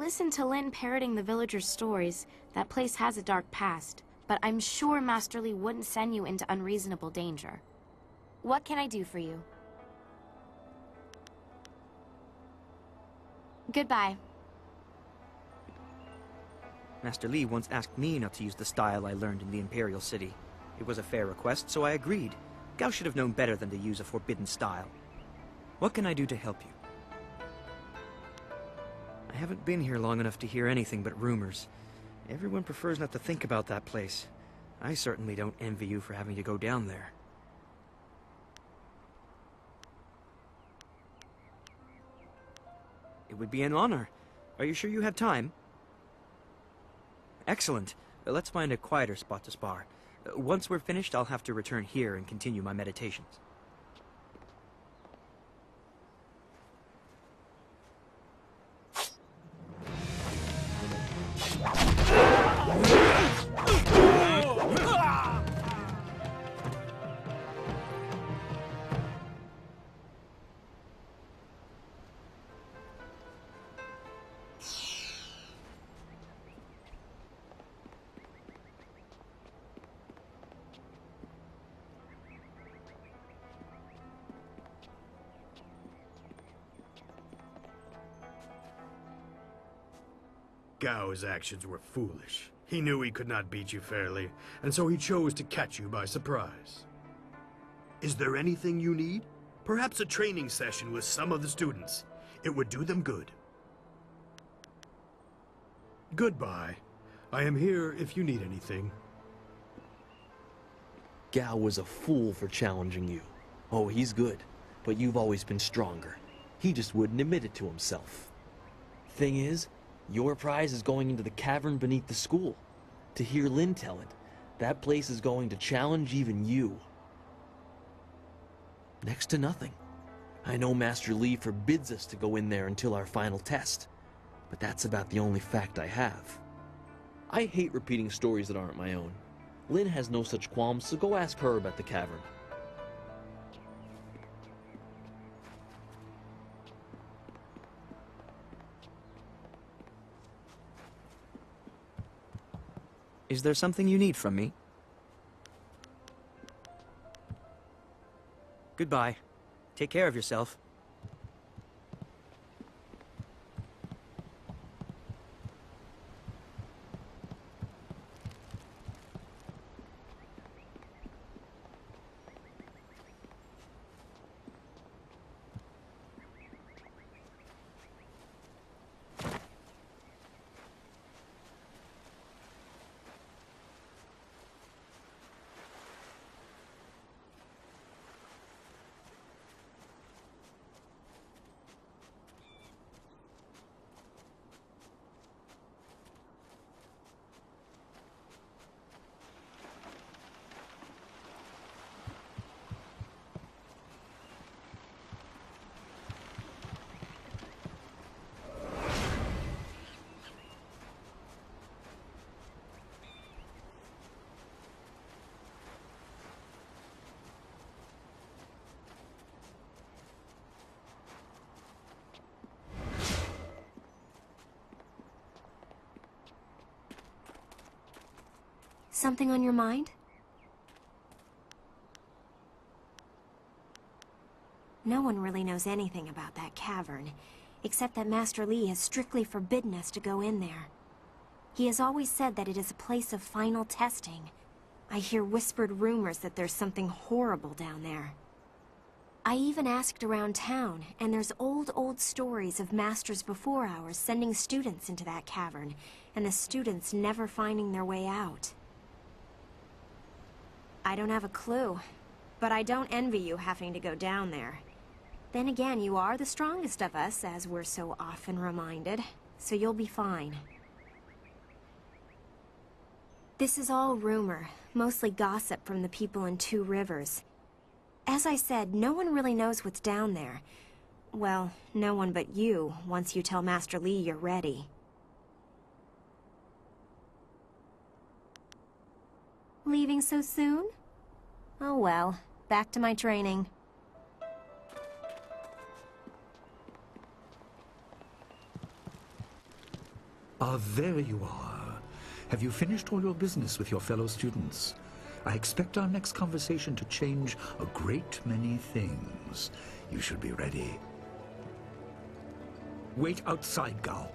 listened to Lin parroting the villagers' stories. That place has a dark past, but I'm sure Master Li wouldn't send you into unreasonable danger. What can I do for you? Goodbye. Master Li once asked me not to use the style I learned in the Imperial City. It was a fair request, so I agreed. Gao should have known better than to use a forbidden style. What can I do to help you? I haven't been here long enough to hear anything but rumors. Everyone prefers not to think about that place. I certainly don't envy you for having to go down there. It would be an honor. Are you sure you have time? Excellent. Let's find a quieter spot to spar. Once we're finished, I'll have to return here and continue my meditations. Gao's actions were foolish. He knew he could not beat you fairly, and so he chose to catch you by surprise. Is there anything you need? Perhaps a training session with some of the students. It would do them good. Goodbye. I am here if you need anything. Gao was a fool for challenging you. Oh, he's good, but you've always been stronger. He just wouldn't admit it to himself. Thing is, your prize is going into the cavern beneath the school. To hear Lin tell it, that place is going to challenge even you. Next to nothing. I know Master Li forbids us to go in there until our final test, but that's about the only fact I have. I hate repeating stories that aren't my own. Lin has no such qualms, so go ask her about the cavern. Is there something you need from me? Goodbye. Take care of yourself. Something on your mind? No one really knows anything about that cavern, except that Master Li has strictly forbidden us to go in there. He has always said that it is a place of final testing. I hear whispered rumors that there's something horrible down there. I even asked around town, and there's old stories of masters before ours sending students into that cavern, and the students never finding their way out. I don't have a clue, but I don't envy you having to go down there. Then again, you are the strongest of us, as we're so often reminded, so you'll be fine. This is all rumor, mostly gossip from the people in Two Rivers. As I said, no one really knows what's down there. Well, no one but you, once you tell Master Li you're ready. Leaving so soon? Oh well, back to my training. Ah, there you are. Have you finished all your business with your fellow students? I expect our next conversation to change a great many things. You should be ready. Wait outside, Gao.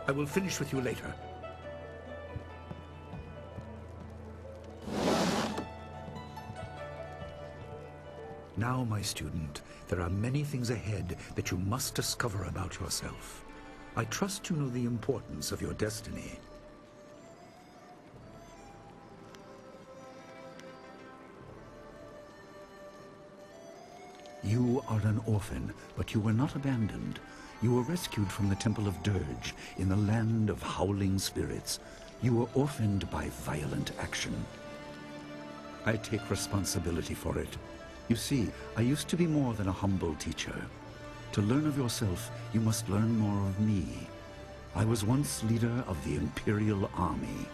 I will finish with you later. Now, my student, there are many things ahead that you must discover about yourself. I trust you know the importance of your destiny. You are an orphan, but you were not abandoned. You were rescued from the Temple of Dirge in the land of howling spirits. You were orphaned by violent action. I take responsibility for it. You see, I used to be more than a humble teacher. To learn of yourself, you must learn more of me. I was once leader of the Imperial Army.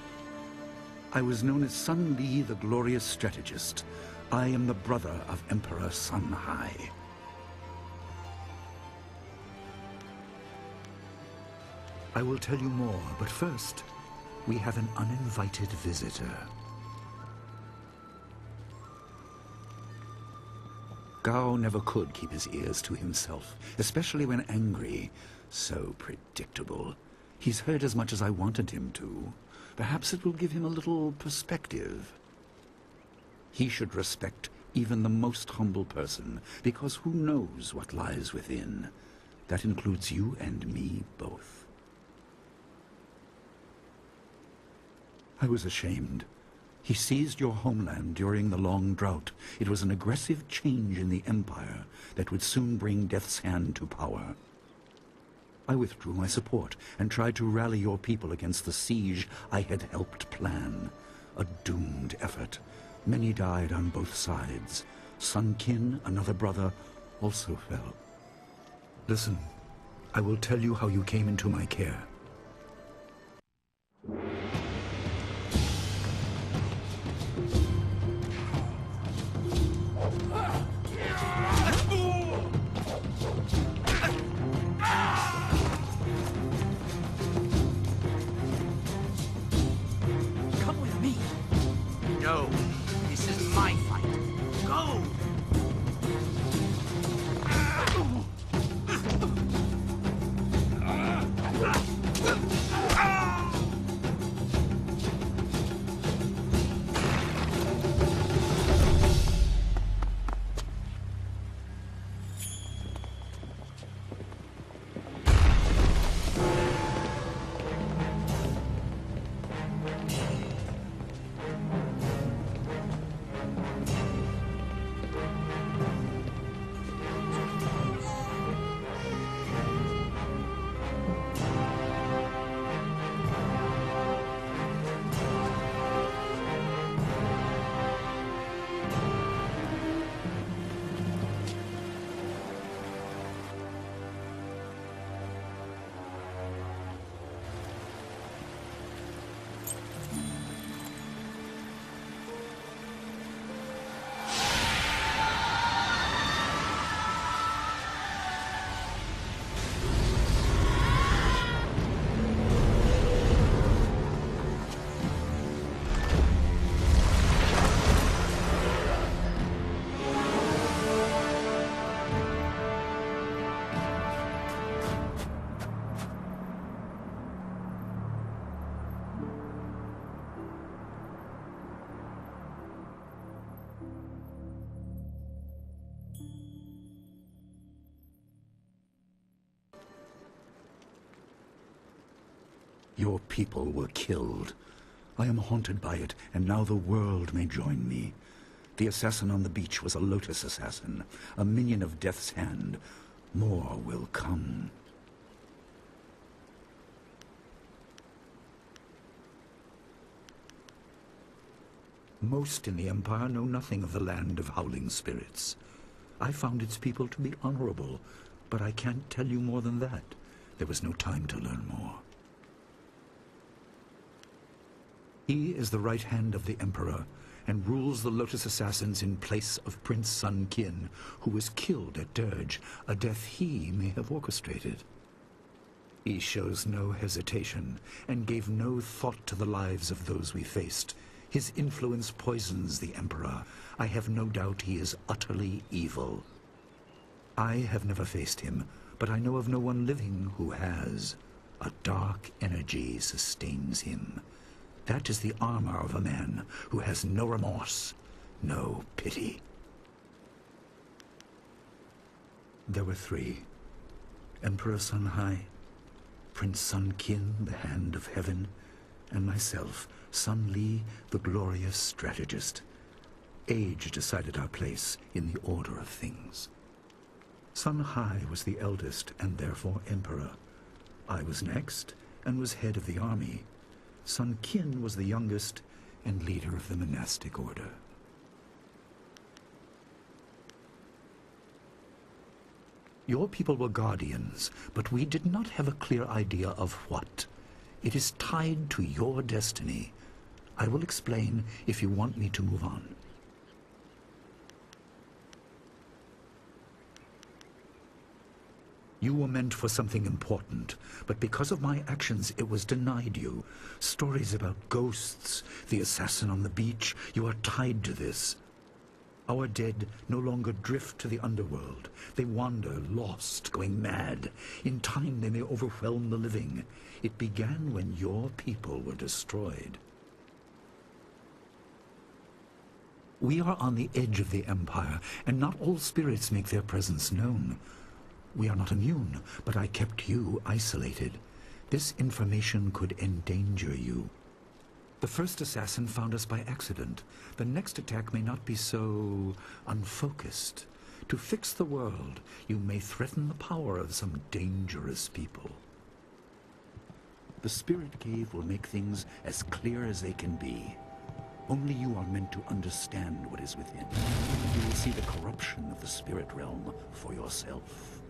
I was known as Sun Li, the glorious strategist. I am the brother of Emperor Sun Hai. I will tell you more, but first, we have an uninvited visitor. Gao never could keep his ears to himself, especially when angry. So predictable. He's heard as much as I wanted him to. Perhaps it will give him a little perspective. He should respect even the most humble person, because who knows what lies within? That includes you and me both. I was ashamed. He seized your homeland during the long drought. It was an aggressive change in the Empire that would soon bring Death's Hand to power. I withdrew my support and tried to rally your people against the siege I had helped plan. A doomed effort. Many died on both sides. Sun Qin, another brother, also fell. Listen, I will tell you how you came into my care. Come with me. No, this is my fight. Go! Your people were killed. I am haunted by it, and now the world may join me. The assassin on the beach was a Lotus assassin, a minion of Death's Hand. More will come. Most in the Empire know nothing of the land of howling spirits. I found its people to be honorable, but I can't tell you more than that. There was no time to learn more. He is the right hand of the Emperor, and rules the Lotus Assassins in place of Prince Sun Qin, who was killed at Dirge, a death he may have orchestrated. He shows no hesitation, and gave no thought to the lives of those we faced. His influence poisons the Emperor. I have no doubt he is utterly evil. I have never faced him, but I know of no one living who has. A dark energy sustains him. That is the armor of a man who has no remorse, no pity. There were three. Emperor Sun Hai, Prince Sun Qin, the Hand of Heaven, and myself, Sun Li, the glorious strategist. Age decided our place in the order of things. Sun Hai was the eldest and therefore emperor. I was next and was head of the army. Sun Qin was the youngest and leader of the monastic order. Your people were guardians, but we did not have a clear idea of what. It is tied to your destiny. I will explain if you want me to move on. You were meant for something important, but because of my actions it was denied you. Stories about ghosts, the assassin on the beach, you are tied to this. Our dead no longer drift to the underworld. They wander, lost, going mad. In time they may overwhelm the living. It began when your people were destroyed. We are on the edge of the Empire, and not all spirits make their presence known. We are not immune, but I kept you isolated. This information could endanger you. The first assassin found us by accident. The next attack may not be so unfocused. To fix the world, you may threaten the power of some dangerous people. The Spirit Cave will make things as clear as they can be. Only you are meant to understand what is within. You will see the corruption of the spirit realm for yourself.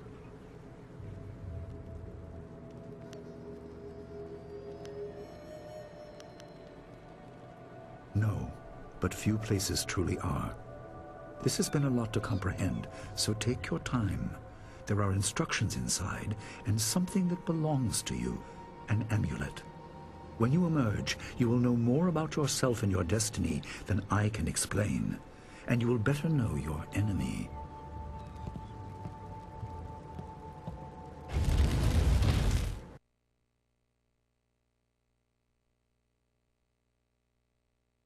No, but few places truly are. This has been a lot to comprehend, so take your time. There are instructions inside, and something that belongs to you, an amulet. When you emerge, you will know more about yourself and your destiny than I can explain, and you will better know your enemy.